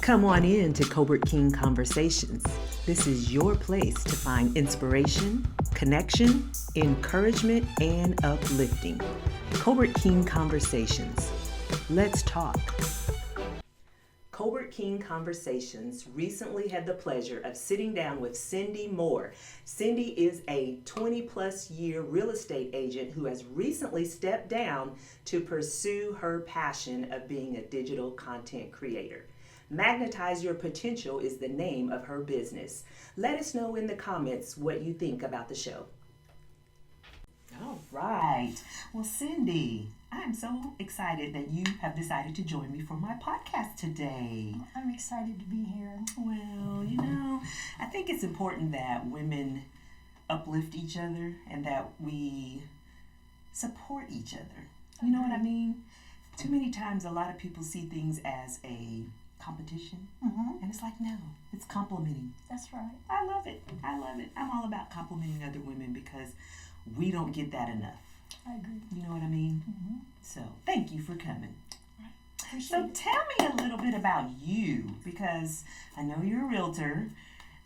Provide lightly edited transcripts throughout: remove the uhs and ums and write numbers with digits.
Come on in to Cobert King Conversations. This is your place to find inspiration, connection, encouragement, and uplifting. Cobert King Conversations. Let's talk. Cobert King Conversations recently had the pleasure of sitting down with Cindy Moore. Cindy is a 20-plus year real estate agent who has recently stepped down to pursue her passion of being a digital content creator. Magnetize Your Potential is the name of her business. Let us know in the comments what you think about the show. All right. Well, Cindy, I'm so excited that you have decided to join me for my podcast today. I'm excited to be here. Well, I think it's important that women uplift each other and that we support each other. You know what I mean? Too many times a lot of people see things as a competition, and it's like, no, it's complimenting. That's right. I love it. I'm all about complimenting other women because we don't get that enough. I agree. You know what I mean? So thank you for coming. Appreciate it. Tell me a little bit about you, because I know you're a realtor.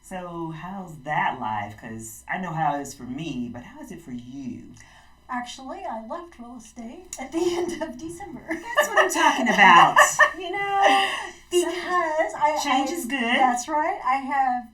So how's that life? Because I know how it is for me, but how is it for you? Actually, I left real estate at the end of December. That's what I'm talking about. Because change is good. That's right. I had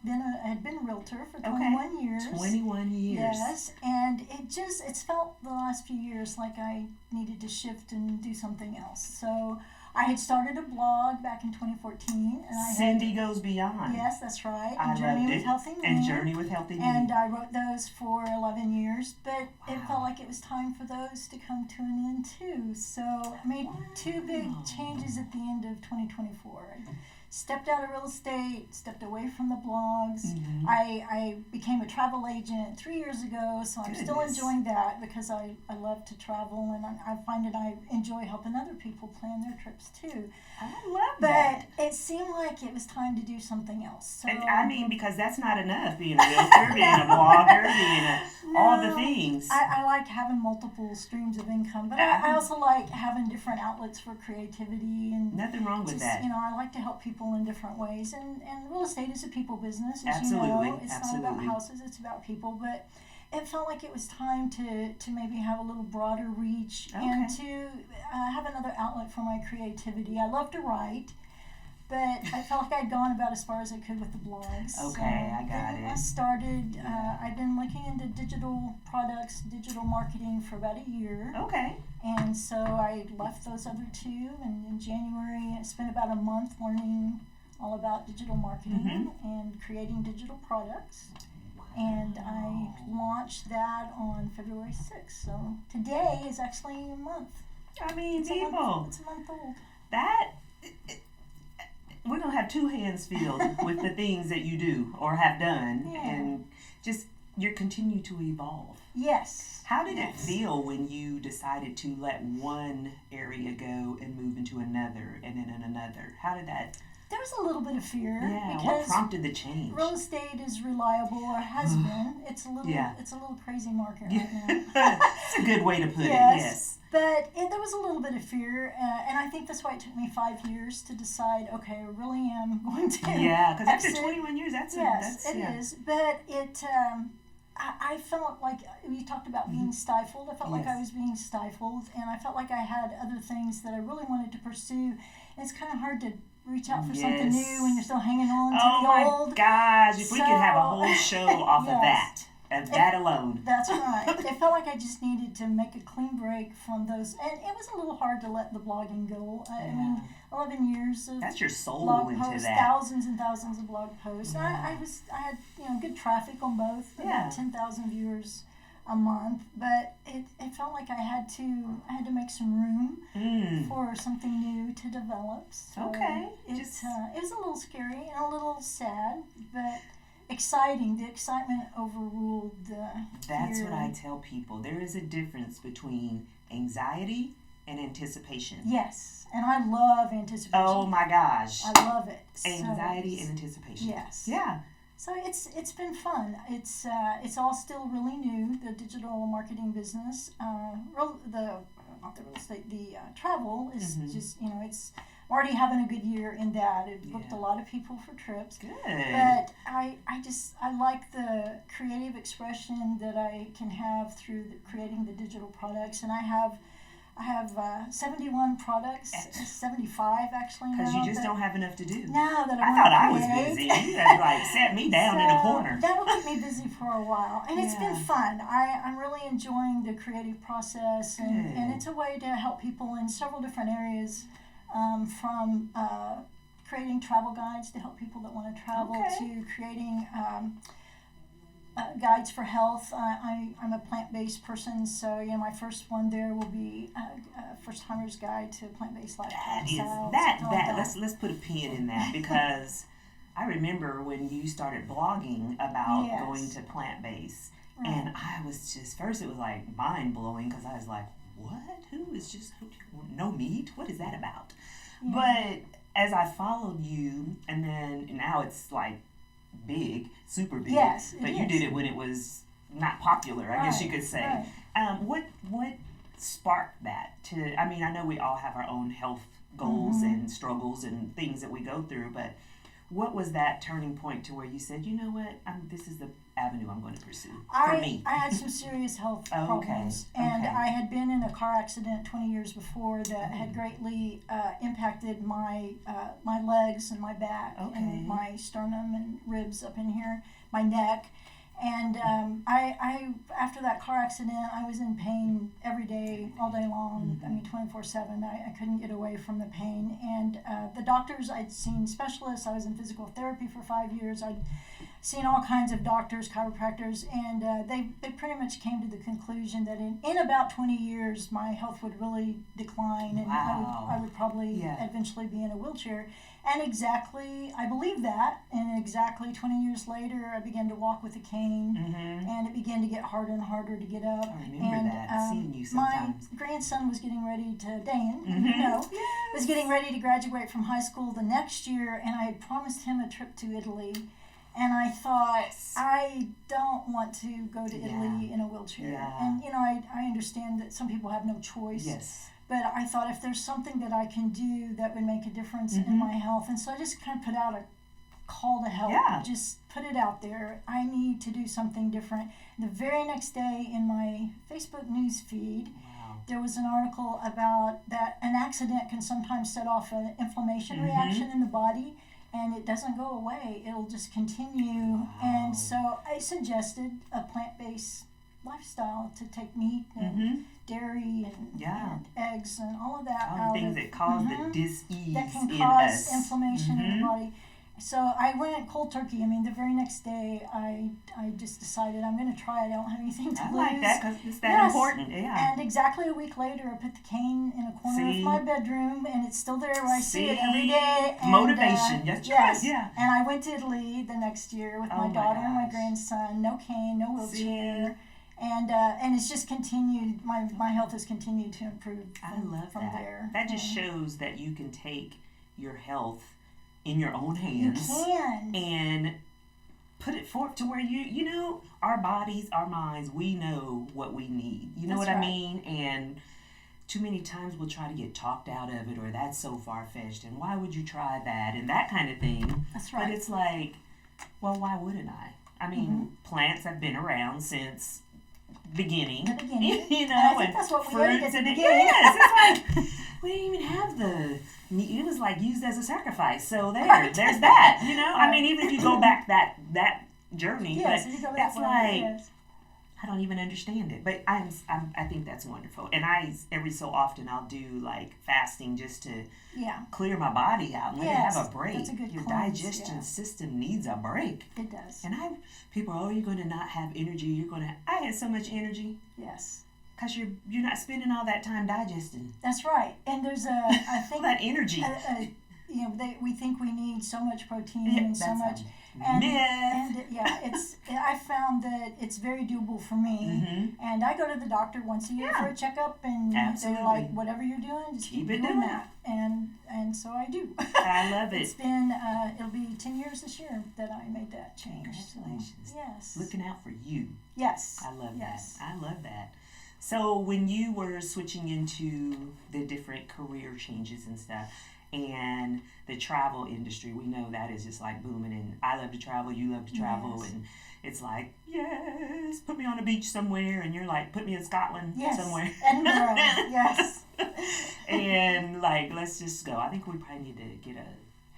been a realtor for 21 years. 21 years. Yes, and it's felt the last few years like I needed to shift and do something else. So I had started a blog back in 2014, and Cindy Goes Beyond. Yes, that's right. I Journey loved with it. Healthy Men. And Journey with Healthy Men. And I wrote those for 11 years, but it felt like it was time for those to come to an end too. So I made two big changes at the end of 2024. I stepped out of real estate, stepped away from the blogs. I became a travel agent 3 years ago, so I'm still enjoying that because I love to travel, and I find that I enjoy helping other people plan their trips too. I love that. But it seemed like it was time to do something else. So, because that's not enough, being a realtor, being a blogger, all the things. I like having multiple streams of income, but I also like having different outlets for creativity. And nothing wrong with that. I like to help people in different ways, and real estate is a people business, as Absolutely. you know. It's not about houses, it's about people, but it felt like it was time to maybe have a little broader reach and to have another outlet for my creativity. I love to write, but I felt like I'd gone about as far as I could with the blogs. Okay, I got it. I started, I've been looking into digital products, digital marketing for about a year. Okay. And so I left those other two, and in January I spent about a month learning all about digital marketing and creating digital products. And I launched that on February 6th. So today is actually a month. It's a month old. We're going to have two hands filled with the things that you do or have done. Yeah. And just, you continue to evolve. Yes. How did it feel when you decided to let one area go and move into another and then in another? How did that... There was a little bit of fear. Yeah, because what prompted the change? Real estate is reliable, or has been. It's a little crazy market right now. It's a good way to put it, yes. But there was a little bit of fear, and I think that's why it took me 5 years to decide, okay, I really am going to because after 21 years, it is. But I felt like, you talked about being stifled. I felt like I was being stifled, and I felt like I had other things that I really wanted to pursue. And it's kind of hard to reach out for something new when you're still hanging on to the old. Oh my gosh, if we could have a whole show off of that alone. That's right. It felt like I just needed to make a clean break from those, and it was a little hard to let the blogging go. I mean, 11 years of that's your soul blog into posts, that. thousands and thousands of blog posts. I had good traffic on both, about 10,000 viewers a month, but it felt like I had to make some room for something new to develop. So it was a little scary and a little sad, but exciting. The excitement overruled the That's fear. what I tell people. There is a difference between anxiety and anticipation. Yes, and I love anticipation. Oh my gosh. I love it. Anxiety and anticipation. Yes. Yeah. So it's been fun. It's all still really new. The digital marketing business, the travel is just it's already having a good year in that. It booked a lot of people for trips. Good. But I like the creative expression that I can have through creating the digital products, and I have 71 products, 75 actually now. Because you just don't have enough to do. No, that I thought I was busy. You had like sat me down in a corner. That will keep me busy for a while, and it's been fun. I'm really enjoying the creative process, and it's a way to help people in several different areas, from creating travel guides to help people that want to travel to creating guides for health. I'm a plant-based person, so my first one there will be a first-timer's guide to plant-based lifestyle. Let's put a pin in that, because I remember when you started blogging about going to plant-based, and I was just, first it was like mind-blowing, because I was like, what? Who is just no meat? What is that about? But as I followed you, and then now it's like big, super big. Yes, but you did it when it was not popular, I guess you could say. What sparked that? I mean, I know we all have our own health goals and struggles and things that we go through, but what was that turning point to where you said, you know what, this is the avenue I'm going to pursue for me? I had some serious health problems, and I had been in a car accident 20 years before that had greatly impacted my legs and my back and my sternum and ribs up in here, my neck. And I after that car accident, I was in pain every day, all day long. I mean, 24/7. I couldn't get away from the pain. And the doctors, I'd seen specialists. I was in physical therapy for 5 years. I'd seen all kinds of doctors, chiropractors, and they pretty much came to the conclusion that in about 20 years, my health would really decline, and I would probably eventually be in a wheelchair. And I believe that, and exactly 20 years later, I began to walk with a cane, and it began to get harder and harder to get up. I remember that, seeing you sometimes. My grandson was getting ready to, was getting ready to graduate from high school the next year, and I had promised him a trip to Italy. And I thought, I don't want to go to Italy in a wheelchair. And, I understand that some people have no choice. Yes. But I thought, if there's something that I can do that would make a difference in my health. And so I just kind of put out a call to help. Just put it out there. I need to do something different. The very next day in my Facebook news feed, there was an article about that an accident can sometimes set off an inflammation reaction in the body, and it doesn't go away. It'll just continue. And so I suggested a plant-based lifestyle, to take meat and dairy and eggs and all of that all the things that cause the dis-ease that can in cause us. inflammation in the body. So I went cold turkey. I mean, the very next day, I just decided I'm going to try it. I don't have anything to lose. I like that, because it's that important. And exactly a week later, I put the cane in a corner of my bedroom, and it's still there where I see it every day. And, motivation. Yes. And I went to Italy the next year with my daughter and my grandson. No cane, no wheelchair. And it's just continued. My health has continued to improve from there. That just shows that you can take your health in your own hands. You can. And put it forth to where our bodies, our minds, we know what we need. You know what I mean? And too many times we'll try to get talked out of it, or that's so far-fetched, and why would you try that, and that kind of thing. That's right. But it's like, well, why wouldn't I? I mean, plants have been around since beginning. The beginning. And I think that's what we ate at the beginning. Yes, it's like, we didn't even have it was like used as a sacrifice. So there's that, I mean, even if you go back that journey, but if you go it's like, I don't even understand it. But I think that's wonderful. And every so often I'll do like fasting just to clear my body out and let it have a break. That's a good Your cleanse, digestion system needs a break. It does. And people are, you're going to not have energy. I had so much energy. Yes. Because you're not spending all that time digesting. That's right. And there's I think all that energy. We think we need so much protein and so much. And I found that it's very doable for me. And I go to the doctor once a year for a checkup, and they're like, whatever you're doing, just keep doing that. And so I do. I love it. It's been it'll be 10 years this year that I made that change. Congratulations. So, yes. Looking out for you. Yes. I love that. I love that. So when you were switching into the different career changes and stuff, and the travel industry. We know that is just like booming, and I love to travel, you love to travel, Yes. and it's like, yes, put me on a beach somewhere, and you're like, put me in Scotland somewhere. Edinburgh, yes. And like, let's just go. I think we probably need to get a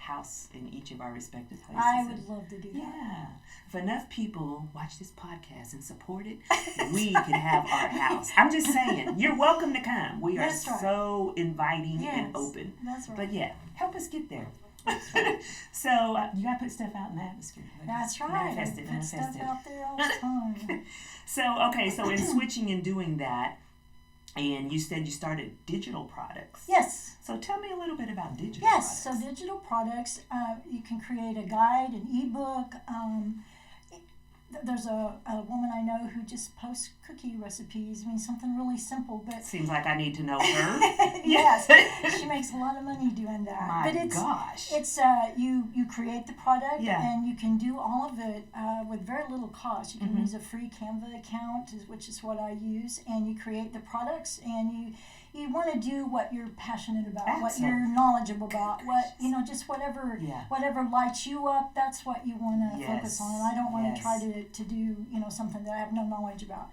house in each of our respective places. I would love to do that. Yeah. If enough people watch this podcast and support it, we could have our house. I'm just saying, you're welcome to come. We are so inviting and open. That's right. But yeah, help us get there. So you got to put stuff out in the atmosphere. That's right. Manifest it. Put stuff out there all the time. So in switching and doing that, and you said you started digital products. Yes. So tell me a little bit about digital products. Yes, so digital products, you can create a guide, an ebook. There's a woman I know who just posts cookie recipes. I mean, something really simple, but seems like I need to know her. Yes, she makes a lot of money doing that. My gosh! It's you create the product, and you can do all of it with very little cost. You can use a free Canva account, which is what I use, and you create the products, and you want to do what you're passionate about, what you're knowledgeable about, just whatever lights you up. That's what you want to focus on. And I don't want to try to do something that I have no knowledge about.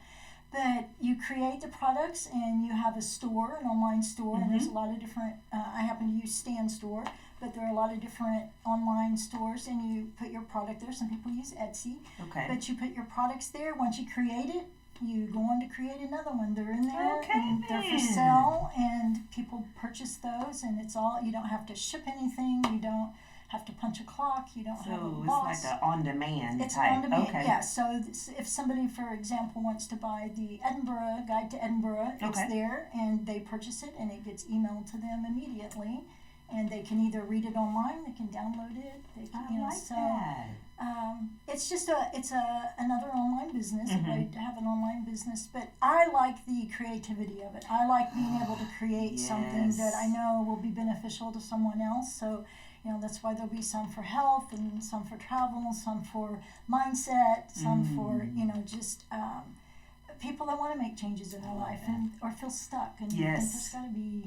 But you create the products, and you have a store, an online store, and there's a lot of different. I happen to use Stan Store, but there are a lot of different online stores, and you put your product there. Some people use Etsy, but you put your products there. Once you create it, you go on to create another one. They're in there, and they're for sale, and people purchase those, and it's all. You don't have to ship anything. You don't have to punch a clock. You don't have a boss. It's like an on-demand It's type. on demand, yeah. So if somebody, for example, wants to buy the Edinburgh Guide to Edinburgh, it's there, and they purchase it, and it gets emailed to them immediately, and they can either read it online, they can download it. They can, that. It's just another online business, a way to have an online business. But I like the creativity of it. I like being able to create something that I know will be beneficial to someone else. So. That's why there'll be some for health, and some for travel, some for mindset, some for, just people that want to make changes in their life or feel stuck. And there's got to be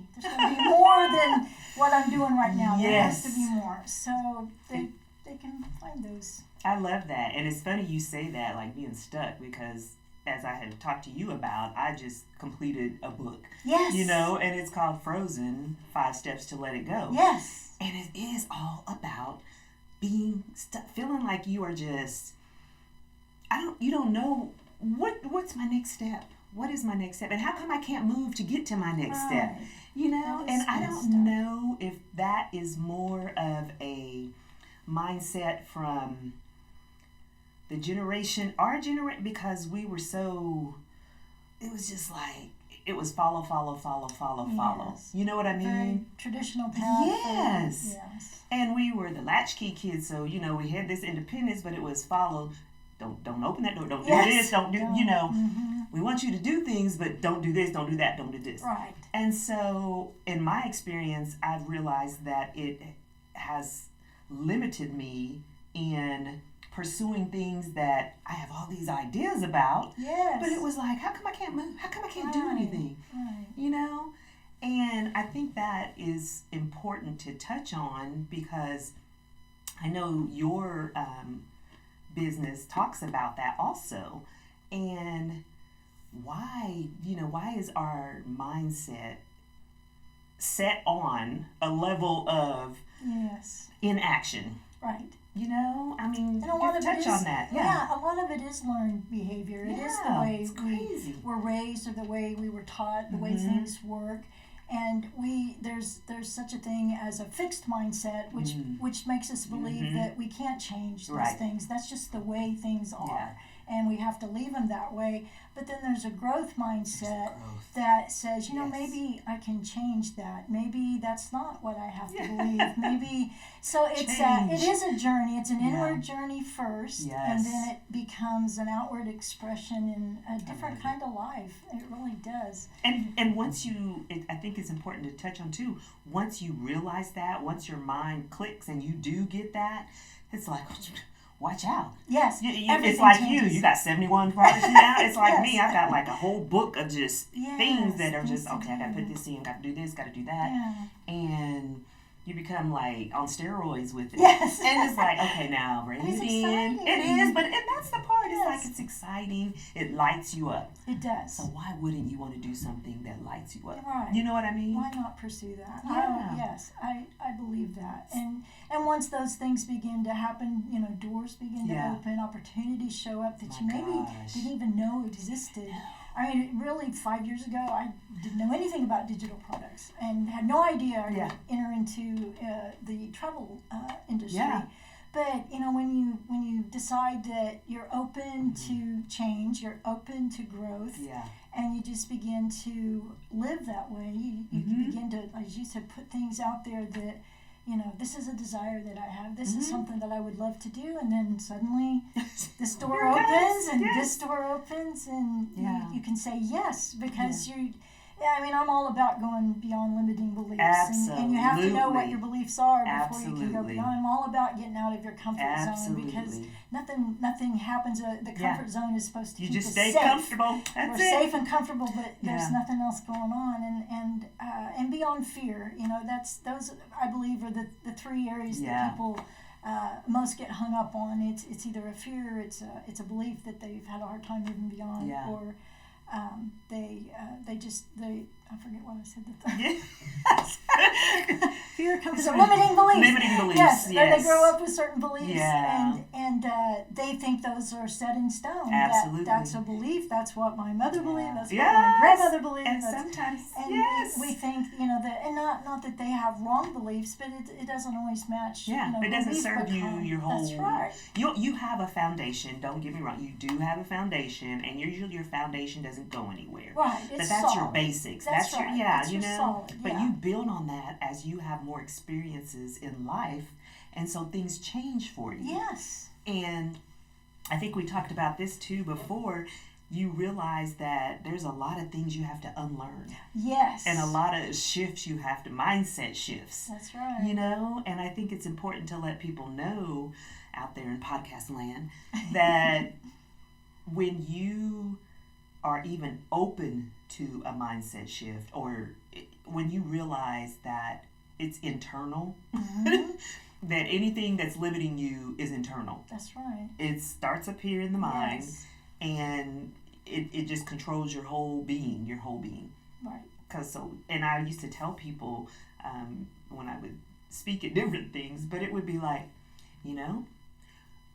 more than what I'm doing right now. There has to be more. So they can find those. I love that. And it's funny you say that, like being stuck, because as I had talked to you about, I just completed a book. Yes. And it's called Frozen, 5 Steps to Let It Go. Yes. And it is all about being stuck, feeling like you are just, you don't know what's my next step. What is my next step? And how come I can't move to get to my next step? And I don't know if that is more of a mindset from the generation, our generation, because we were so, it was just like, it was follow. You know what I mean? Very traditional path. Yes. And we were the latchkey kids, so we had this independence, but it was follow. Don't open that door. Don't do this. Don't do. We want you to do things, but don't do this. Don't do that. Don't do this. Right. And so, in my experience, I've realized that it has limited me in pursuing things that I have all these ideas about. Yes. But it was like, how come I can't move? How come I can't do anything? Right. And I think that is important to touch on, because I know your business talks about that also. And why is our mindset set on a level of inaction? Right. And a lot of touch on that. Yeah, a lot of it is learned behavior. It is the way we were raised, or the way we were taught, the way things work. And there's such a thing as a fixed mindset, which makes us believe that we can't change those things. That's just the way things are. And we have to leave them that way. But then there's a growth mindset that says, maybe I can change that. Maybe that's not what I have to believe. Maybe so. It is a journey. It's an inward journey first, and then it becomes an outward expression in a different kind of life. It really does. And once I think it's important to touch on too. Once you realize that, once your mind clicks and you do get that, it's like, watch out. Yes. It's like changes. You got 71 products now. It's like me. I've got like a whole book of just things that are just, okay, I got to put this in, got to do this, got to do that. Yeah. And you become like on steroids with it. Yes. And it's like, okay, now bring it in. exciting. It is, and that's the part. It's Yes. like it's exciting. It lights you up. It does. So why wouldn't you want to do something that lights you up? Right. You know what I mean? Why not pursue that? Yeah. Yes, I believe that. And once those things begin to happen, doors begin to open, opportunities show up that you maybe didn't even know existed. I mean, really, 5 years ago, I didn't know anything about digital products and had no idea I would enter into the travel industry. Yeah. But when you decide that you're open to change, you're open to growth, and you just begin to live that way, you begin to, as you said, put things out there that, this is a desire that I have. This is something that I would love to do. And then suddenly this door opens and this door opens and you can say yes because I'm all about going beyond limiting beliefs. Absolutely. And you have to know what your beliefs are before you can go Absolutely. beyond. I'm all about getting out of your comfort zone Absolutely. because nothing happens. The comfort zone is supposed to You keep just us stay safe. comfortable. That's We're it. safe and comfortable, but there's nothing else going on, and beyond fear. Those I believe are the three areas that people most get hung up on. It's either a fear, it's a belief that they've had a hard time moving beyond, or I forget what I said. Fear comes from limiting beliefs. Limiting beliefs. Yes, yes. They grow up with certain beliefs, Yeah. and they think those are set in stone. Absolutely. That's a belief. That's what my mother believed. That's what Yes. my grandmother believed. And sometimes, and yes. we think that, and not that they have wrong beliefs, but it doesn't always match. Yeah, it doesn't who we've serve you become. your whole. That's right. You have a foundation. Don't get me wrong. You do have a foundation, and usually your foundation doesn't go anywhere. Right. But It's that's solid. your basics. That's your right. That's your solid, But yeah. you build on that as you have more experiences in life, and so things change for you. Yes. And I think we talked about this too before. You realize that there's a lot of things you have to unlearn. Yes. And a lot of shifts you have to, mindset shifts. That's right. And I think it's important to let people know out there in podcast land that when you are even open to a mindset shift, or when you realize that it's internal, that anything that's limiting you is internal. That's right. It starts up here in the mind, Yes. and it just controls your whole being. Right. And I used to tell people when I would speak at different things, but it would be like,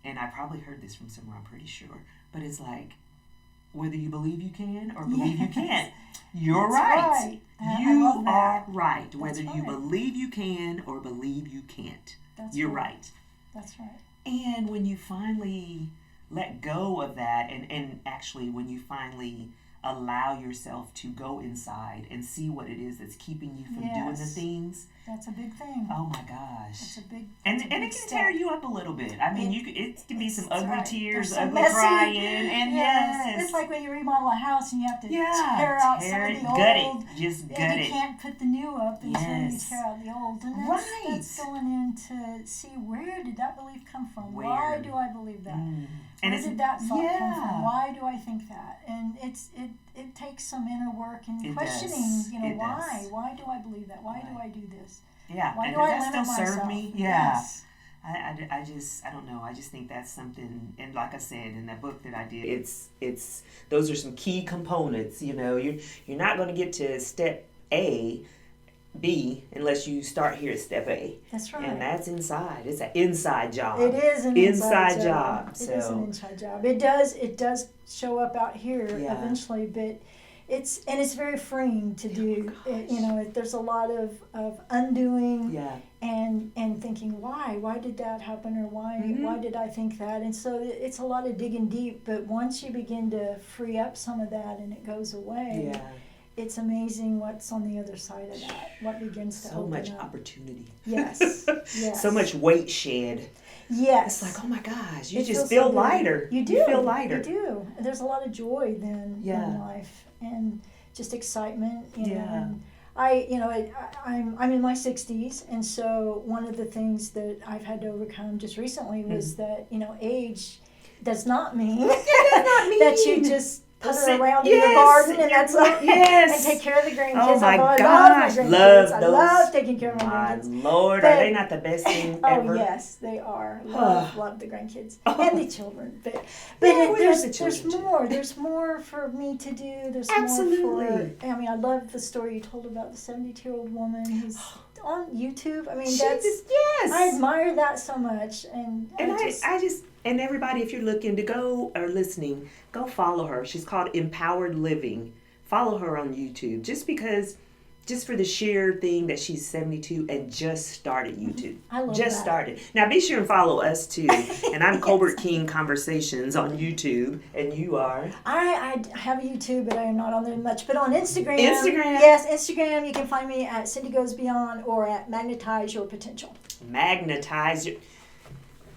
and I probably heard this from somewhere, I'm pretty sure, but it's like, whether you believe you can or believe you can't, you're That's right. I You love that. are right. Whether That's you right. believe you can or believe you can't, you're right. That's right. And when you finally let go of that, and actually when you finally allow yourself to go inside and see what it is that's keeping you from doing the Yes. things. That's a big thing. Oh my gosh. That's a big And that's a it big can step. tear you up a little bit. I mean, it can be some That's ugly right. tears, There's some ugly messy- crying, and yes. It's like when you remodel a house and you have to Yeah, tear out some tear of it, the gut old. it, just gut And you it. can't put the new up until you Yes. tear out the old. And that's going in to see, where did that belief come from? Where? Why do I believe that? And Where did that thought come from? yeah. Why do I think that? And it takes some inner work and It questioning, does. It why? does. Why do I believe that? Why do Right. I do this? Yeah, Why and do does I that limit still serve myself? me? Yeah. Yes. I don't know. I just think that's something, and like I said in that book that I did, it's those are some key components. You're not going to get to step A, B unless you start here at step A. That's right. And that's inside. It's an inside job. It is an inside job. It is an inside job. It does show up out here eventually, but it's very freeing to do. There's a lot of undoing and thinking, why did that happen, or why did I think that? And so it's a lot of digging deep, but once you begin to free up some of that and it goes away, it's amazing what's on the other side of that, what begins to open up. So much opportunity. Yes. Yes. So much weight shed. Yes. It's like, oh my gosh, you It just feels feel so good. lighter. You do. You feel lighter. You do. And there's a lot of joy then in life, and just excitement. And I'm in my 60s, and so one of the things that I've had to overcome just recently was that age does not mean that you just putter around in your garden, and that's like, and take care of the grandkids. Oh my I gosh, love my love grandkids. I those. love taking care of my My grandkids. Lord, But- are they not the best thing ever? Oh yes, they are. Love the grandkids and the children. But Yeah, we love the there's children, too. more. There's more for me to do. There's Absolutely. more for. I mean, I love the story you told about the 72-year-old woman who's on YouTube. I mean, Yes. I admire that so much, and I just and everybody, if you're looking to go or listening, go follow her. She's called Empowered Living. Follow her on YouTube, just for the sheer thing that she's 72 and just started YouTube. I love Just that. started. Now be sure and follow us too. And I'm Yes. Colbert King Conversations on YouTube, and you are. I have a YouTube, but I am not on there much. But on Instagram. Instagram. Yes, Instagram. You can find me at Cindy Goes Beyond or at Magnetize Your Potential. Magnetize your.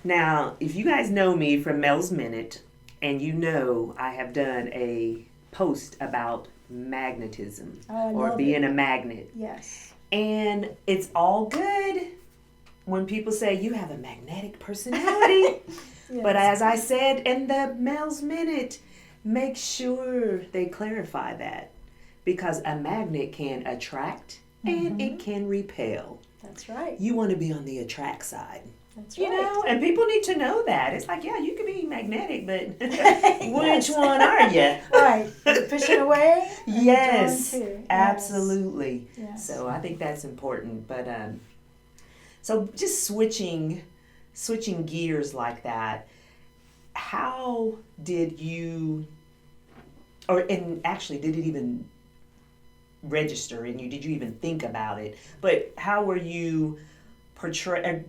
Now, if you guys know me from Mel's Minute, and you know I have done a post about magnetism Oh, I or love being it. a magnet. Yes. And it's all good when people say you have a magnetic personality. Yes. But as I said in the Mel's Minute, make sure they clarify that. Because a magnet can attract and it can repel. That's right. You want to be on the attract side. That's You right. know, and people need to know that. It's like, yeah, you can be magnetic, but Yes. which one are you? Right. Push it away. and Yes, join too. Yes. absolutely. Yes. So I think that's important. But so just switching gears like that. How did you, and actually, did it even register in you? Did you even think about it? But how were you portrayed?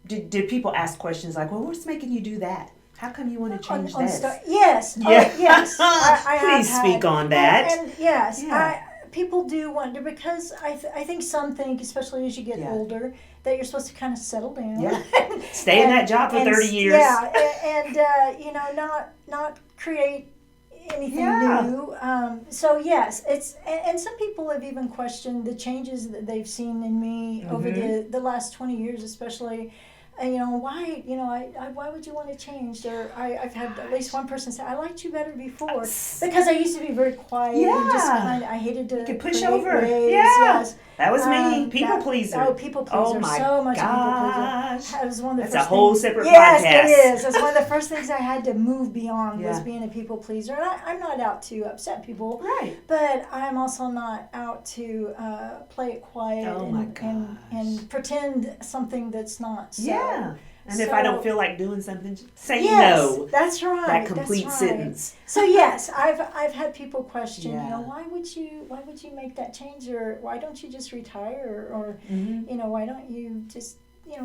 Did people ask questions like, well, what's making you do that? How come you want to change this? Yes. Yeah. Oh, yes. I have Please speak on that. And yes, Yeah. people do wonder because I think some think, especially as you get Yeah. older, that you're supposed to kind of settle down. Yeah. Stay in that job for 30 years. Yeah, and not create anything Yeah. new. So yes, it's and some people have even questioned the changes that they've seen in me over the last 20 years, especially. Why? Why would you want to change? Or I've had at least one person say, I liked you better before. Because I used to be very quiet and just Yeah. kind of, I hated to You could push create over. waves. Yeah. Yes. That was me. People pleaser. Oh, people pleaser. Oh my so much gosh. people pleaser. That was one of the That's a first whole things. separate Yes, podcast. it is. That's one of the first things I had to move beyond was Yeah. being a people pleaser. And I'm not out to upset people. Right. But I'm also not out to play it quiet Oh my and pretend something that's not so. Yeah. And if I don't So- feel like doing something, just say Yes, no. that's right. That complete that's right. sentence. So yes, I've had people question, Yeah. why would you make that change, or why don't you just retire, or Mm-hmm. why don't you just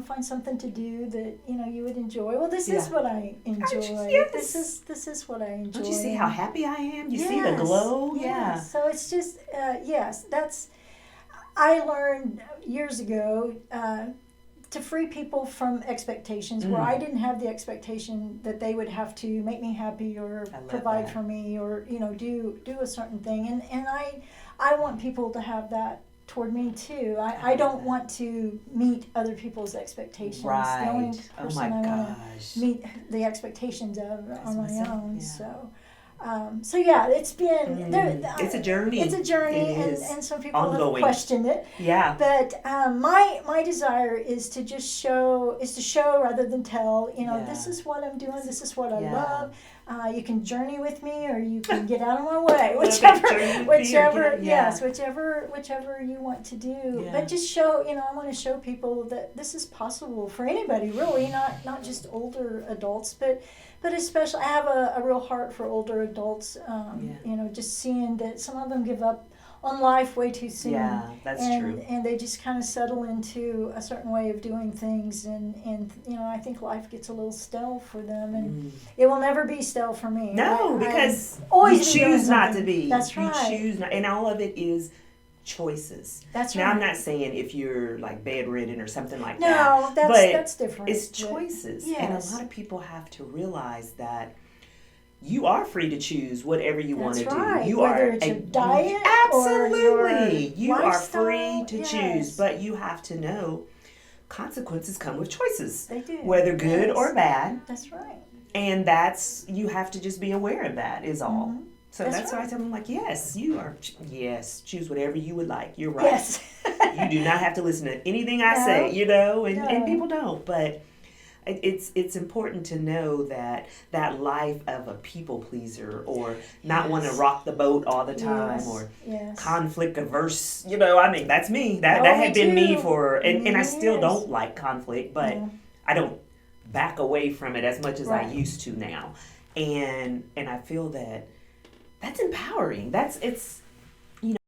find something to do that you would enjoy? Well, this is Yeah. what I enjoy. Yes. This is what I enjoy. Don't you see how happy I am? You see the Yes, glow? yes. Yeah. So it's just yes, I learned years ago. To free people from expectations where I didn't have the expectation that they would have to make me happy or I love provide that. for me or do a certain thing, and I want people to have that toward me too. I don't want to meet other people's expectations. The only Right. Oh person my I want to gosh. meet the expectations of on my myself, own. yeah. So yeah, it's been It's a journey. It's a journey, It is. and some people Ongoing. have questioned it. Yeah. But my desire is to just show rather than tell. Yeah. This is what I'm doing. This is what I Yeah. love. You can journey with me, or you can get out of my way. Journey with me or get Whichever, out- yeah. yes, whichever you want to do. Yeah. But just show. I want to show people that this is possible for anybody, really, not just older adults, but especially I have a real heart for older adults. Just seeing that some of them give up on life way too soon. Yeah, that's true. And they just kind of settle into a certain way of doing things, and I think life gets a little stale for them, and it will never be stale for me. No, I because always you be doing choose not to something. be. That's You right. choose not, and all of it is choices. That's Now, right. I'm not saying if you're like bedridden or something like No, that. that's but that's different. it's But- choices. Yes. And a lot of people have to realize that you are free to choose whatever you want to That's right. do. You Whether are it's your diet or absolutely. your You are free lifestyle, to yes. choose, but you have to know consequences come with choices, They do. whether good Yes. or bad. That's right. And you have to just be aware of that is all. So that's why I tell them, like, yes, yes, choose whatever you would like. You're right. Yes. You do not have to listen to anything I say, you know, and people don't. But it's important to know that life of a people pleaser, or not want to rock the boat all the time, or conflict averse, you know, I mean, that's me. That had been me for, and I still don't like conflict, but I don't back away from it as much as I used to now. And I feel that that's empowering. It's